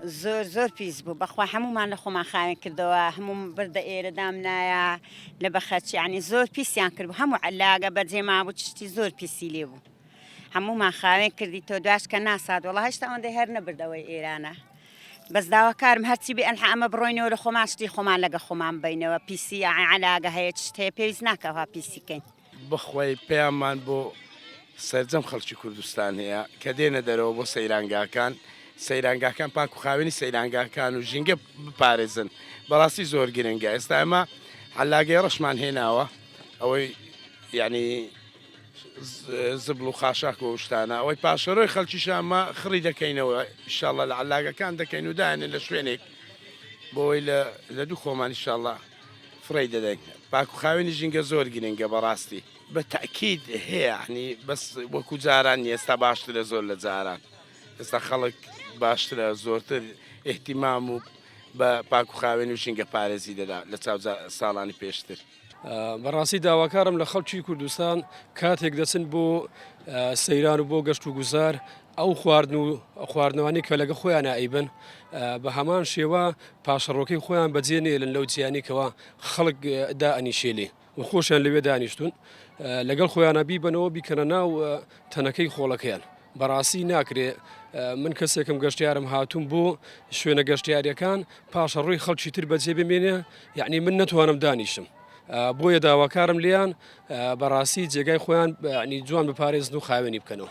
زۆر پیس بوو بەخوا هەمومان لە خۆمان خاوێن کردەوە هەموو بردە ئێرەدام نایە لە بەخەرچی ینی زۆر پیسیان کرد بوو هەموو علاگە بەرجێما بوو چشتی زۆر پیسی لێ بوو هەمومان خاوێن کردی تۆ دواشکە ناسات وڵا هێشتا ئەوەندەی هەر نەبردەوەی ئێرانە بەس داواکارم هەرچی بێ ئەنها ئەمە بڕۆینەوە لە خۆمان شتی خۆمان لەگە خۆمان بینەوە پیسی علاگە هەیە چشت هەیە پێویست ناکەوا پیسیکەین بخۆی پێیانمان بۆ سەرجەم خەڵکی کوردستان هەیە کە دێنە دەرەوە بۆ سەیرانگاکان سەیرانگاکان پاک و خاوێنی سەیرانگاکان و ژینگە بپارێزن بەڕاستی زۆر گرنگە ئێستا ئەمە حلاگەی ڕەشمان هێناوە ئەوەی یعنی زبل و خاشاک و شتانە ئەوەی پاشەڕۆی خەڵکیشامە خڕی دەکەینەوە ئینشاڵڵا لە علاگەکان دەکەین و دایانێ لە شوێنێک بۆی لە دوو خۆمان ئینشاڵڵا فڕی دەدەین پاک و خاوێنی ژینگە زۆر گرنگە بەڕاستی بە تەکید هەیە عنی بەس وەکو جاران ئێستا باشترە زۆر لە جاران ئێستا خەڵک باشترە زۆرتر احتیمام و بە پاک و خاوێن و ژینگە پارێزی دەدا لە چاو ساڵانی پێشتر. بەڕاستی داواکارم لە خەڵکی کوردستان کاتێک دەچن بۆ سەیران و بۆ گەشت و گوزار ئەو خواردنەوانی کە لەگە خۆیان ئەیبن بە هەمان شێوە پاشەڕۆکەی خۆیان بەجێنێلن لەو جیانێکەوە خەڵک دائەنیشێلێ و خۆشیان لەوێ دانیشتون لەگەڵ خۆیانە بیبنەوە بیکەنە ناو تەنەکەی خۆڵەکەیان بەڕاستی ناکرێ من کەسێکم گەشتیارم هاتووم بۆ شوێنە گەشتیاریەکان پاشەڕۆی خەڵکی تر بەجێ بمێنێ یعنی من نەتوانم دانیشم بۆیە داواکارم لیان بەڕاستی جێگای خۆیان جوان بپارێزن و خاوێنی بکەنەوە.